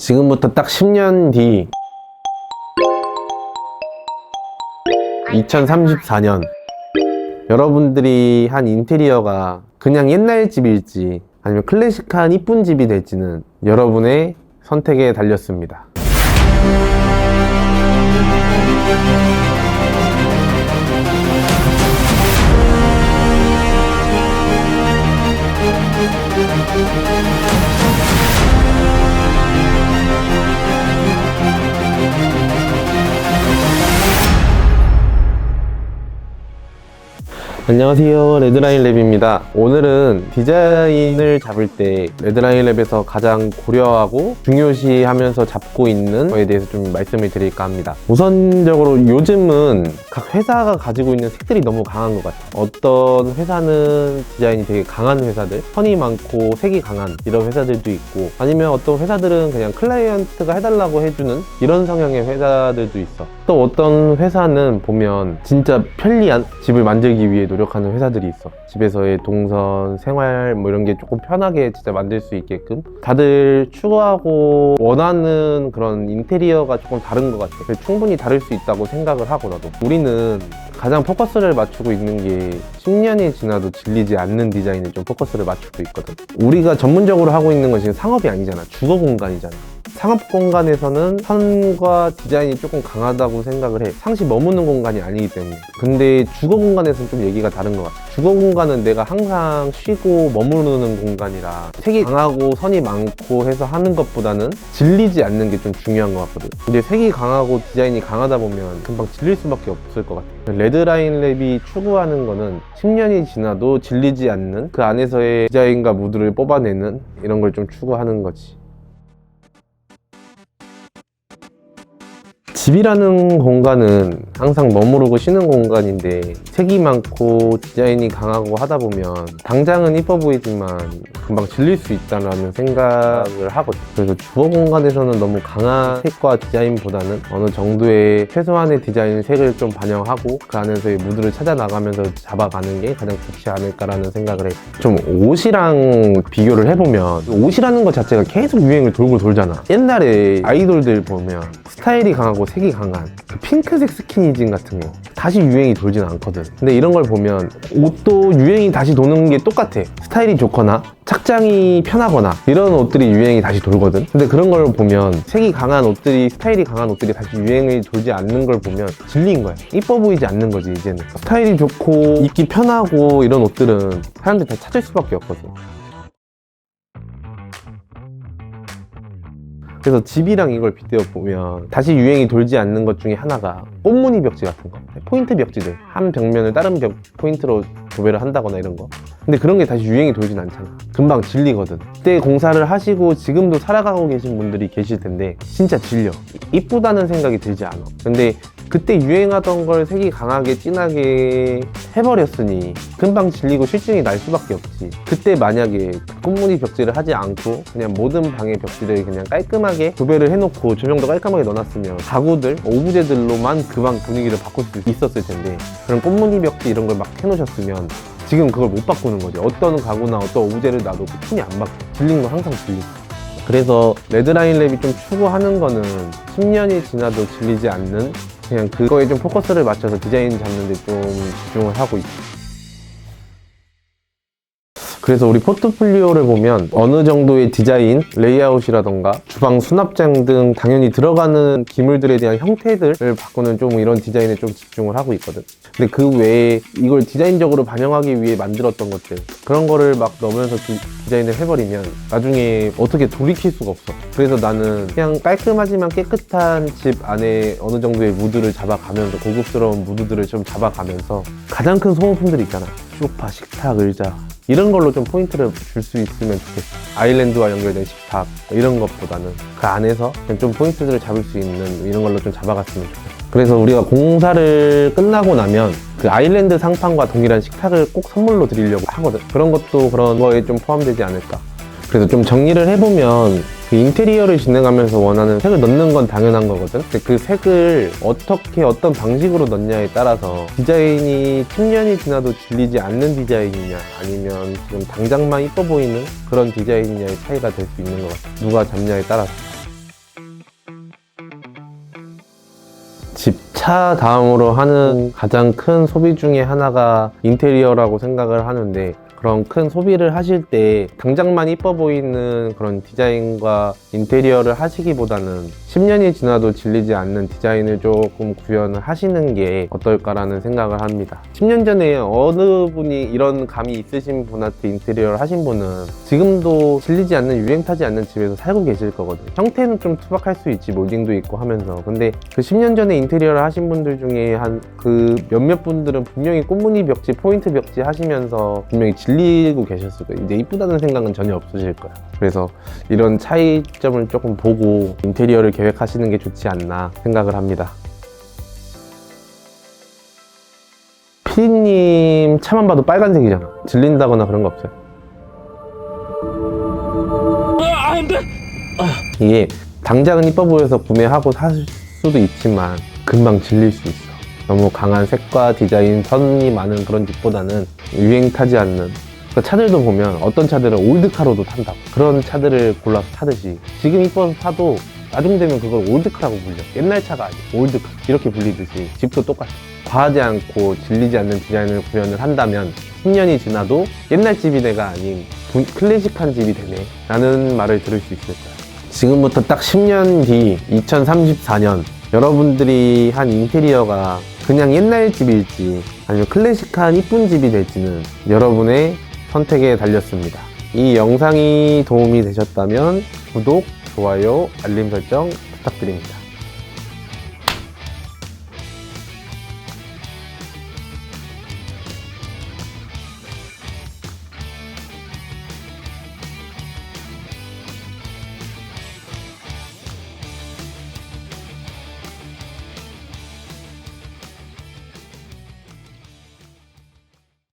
지금부터 딱 10년 뒤 2034년 여러분들이 한 인테리어가 그냥 옛날 집일지 아니면 클래식한 이쁜 집이 될지는 여러분의 선택에 달렸습니다. 안녕하세요, 레드라인랩입니다. 오늘은 디자인을 잡을 때 레드라인랩에서 가장 고려하고 중요시하면서 잡고 있는 거에 대해서 좀 말씀을 드릴까 합니다. 우선적으로 요즘은 각 회사가 가지고 있는 색들이 너무 강한 것 같아요. 어떤 회사는 디자인이 되게 강한 회사들, 선이 많고 색이 강한 이런 회사들도 있고, 아니면 어떤 회사들은 그냥 클라이언트가 해달라고 해주는 이런 성향의 회사들도 있어. 또 어떤 회사는 보면 진짜 편리한 집을 만들기 위해 노력하는 회사들이 있어. 집에서의 동선, 생활 뭐 이런 게 조금 편하게 진짜 만들 수 있게끔 다들 추구하고 원하는 그런 인테리어가 조금 다른 것 같아. 충분히 다를 수 있다고 생각을 하고, 나도 우리는 가장 포커스를 맞추고 있는 게 10년이 지나도 질리지 않는 디자인에 좀 포커스를 맞추고 있거든. 우리가 전문적으로 하고 있는 건 지금 상업이 아니잖아. 주거 공간이잖아. 상업 공간에서는 선과 디자인이 조금 강하다고 생각을 해. 상시 머무는 공간이 아니기 때문에. 근데 주거 공간에서는 좀 얘기가 다른 것 같아. 주거 공간은 내가 항상 쉬고 머무르는 공간이라 색이 강하고 선이 많고 해서 하는 것보다는 질리지 않는 게 좀 중요한 것 같거든. 근데 색이 강하고 디자인이 강하다 보면 금방 질릴 수밖에 없을 것 같아. 레드라인랩이 추구하는 거는 10년이 지나도 질리지 않는 그 안에서의 디자인과 무드를 뽑아내는 이런 걸 좀 추구하는 거지. 집이라는 공간은 항상 머무르고 쉬는 공간인데 색이 많고 디자인이 강하고 하다 보면 당장은 이뻐 보이지만 금방 질릴 수 있다는 생각을 하거든. 그래서 주거 공간에서는 너무 강한 색과 디자인보다는 어느 정도의 최소한의 디자인 색을 좀 반영하고 그 안에서의 무드를 찾아 나가면서 잡아가는 게 가장 좋지 않을까라는 생각을 해. 좀 옷이랑 비교를 해보면 옷이라는 것 자체가 계속 유행을 돌고 돌잖아. 옛날에 아이돌들 보면 스타일이 강하고 색이 강한 그 핑크색 스키니진 같은 거 다시 유행이 돌진 않거든. 근데 이런 걸 보면 옷도 유행이 다시 도는 게 똑같아. 스타일이 좋거나 착장이 편하거나 이런 옷들이 유행이 다시 돌거든. 근데 그런 걸 보면 색이 강한 옷들이, 스타일이 강한 옷들이 다시 유행이 돌지 않는 걸 보면 질린 거야. 이뻐 보이지 않는 거지. 이제는 스타일이 좋고 입기 편하고 이런 옷들은 사람들이 다 찾을 수밖에 없거든. 그래서 집이랑 이걸 빗대어 보면 다시 유행이 돌지 않는 것 중에 하나가 꽃무늬 벽지 같은 거, 포인트 벽지들, 한 벽면을 다른 벽 포인트로 도배를 한다거나 이런 거. 근데 그런 게 다시 유행이 돌진 않잖아. 금방 질리거든. 그때 공사를 하시고 지금도 살아가고 계신 분들이 계실 텐데 진짜 질려. 이쁘다는 생각이 들지 않아. 근데 그때 유행하던 걸 색이 강하게 진하게 해버렸으니 금방 질리고 실증이 날 수밖에 없지. 그때 만약에 꽃무늬 벽지를 하지 않고 그냥 모든 방의 벽지를 그냥 깔끔하게 도배를 해놓고 조명도 깔끔하게 넣어놨으면 가구들, 오브제들로만 그 방 분위기를 바꿀 수 있었을 텐데, 그런 꽃무늬 벽지 이런 걸 막 해놓으셨으면 지금 그걸 못 바꾸는 거지. 어떤 가구나 어떤 오브제를 놔도 그 톤이 안 바뀌어. 질린 건 항상 질리고. 그래서 레드라인랩이 좀 추구하는 거는 10년이 지나도 질리지 않는, 그냥 그거에 좀 포커스를 맞춰서 디자인 잡는 데 좀 집중을 하고 있죠. 그래서 우리 포트폴리오를 보면 어느 정도의 디자인, 레이아웃이라던가 주방 수납장 등 당연히 들어가는 기물들에 대한 형태들을 바꾸는 좀 이런 디자인에 좀 집중을 하고 있거든. 근데 그 외에 이걸 디자인적으로 반영하기 위해 만들었던 것들, 그런 거를 막 넣으면서 디자인을 해버리면 나중에 어떻게 돌이킬 수가 없어. 그래서 나는 그냥 깔끔하지만 깨끗한 집 안에 어느 정도의 무드를 잡아가면서, 고급스러운 무드들을 좀 잡아가면서 가장 큰 소모품들 있잖아. 소파, 식탁, 의자 이런 걸로 좀 포인트를 줄 수 있으면 좋겠어. 아일랜드와 연결된 식탁 이런 것보다는 그 안에서 좀 포인트들을 잡을 수 있는 이런 걸로 좀 잡아갔으면 좋겠어. 그래서 우리가 공사를 끝나고 나면 그 아일랜드 상판과 동일한 식탁을 꼭 선물로 드리려고 하거든. 그런 것도 그런 거에 좀 포함되지 않을까. 그래서 좀 정리를 해보면 그 인테리어를 진행하면서 원하는 색을 넣는 건 당연한 거거든. 근데 그 색을 어떻게 어떤 방식으로 넣냐에 따라서 디자인이 10년이 지나도 질리지 않는 디자인이냐 아니면 지금 당장만 이뻐 보이는 그런 디자인이냐의 차이가 될 수 있는 것 같아. 누가 잡냐에 따라서. 집, 차 다음으로 하는 가장 큰 소비 중에 하나가 인테리어라고 생각을 하는데, 그런 큰 소비를 하실 때 당장만 이뻐 보이는 그런 디자인과 인테리어를 하시기보다는 10년이 지나도 질리지 않는 디자인을 조금 구현을 하시는 게 어떨까라는 생각을 합니다. 10년 전에 어느 분이 이런 감이 있으신 분한테 인테리어를 하신 분은 지금도 질리지 않는, 유행 타지 않는 집에서 살고 계실 거거든요. 형태는 좀 투박할 수 있지, 몰딩도 있고 하면서. 근데 그 10년 전에 인테리어를 하신 분들 중에 한 그 몇몇 분들은 분명히 꽃무늬 벽지, 포인트 벽지 하시면서 분명히 질리고 계셨을 거예요. 이제 이쁘다는 생각은 전혀 없으실 거예요. 그래서 이런 차이점을 조금 보고 인테리어를 계획하시는 게 좋지 않나 생각을 합니다. 피디님 차만 봐도 빨간색이잖아. 질린다거나 그런 거 없어요? 이게 당장은 이뻐 보여서 구매하고 살 수도 있지만 금방 질릴 수 있어. 너무 강한 색과 디자인, 선이 많은 그런 집보다는 유행 타지 않는, 그 차들도 보면 어떤 차들은 올드카로도 탄다고. 그런 차들을 골라서 타듯이 지금 이뻐서 타도 나중 되면 그걸 올드카라고 불려. 옛날 차가 아니고 올드카 이렇게 불리듯이 집도 똑같아. 과하지 않고 질리지 않는 디자인을 구현을 한다면 10년이 지나도 옛날 집이 내가 아닌 클래식한 집이 되네 라는 말을 들을 수 있을 거야. 지금부터 딱 10년 뒤 2034년 여러분들이 한 인테리어가 그냥 옛날 집일지 아니면 클래식한 이쁜 집이 될지는 여러분의 선택에 달렸습니다. 이 영상이 도움이 되셨다면 구독, 좋아요, 알림 설정 부탁드립니다.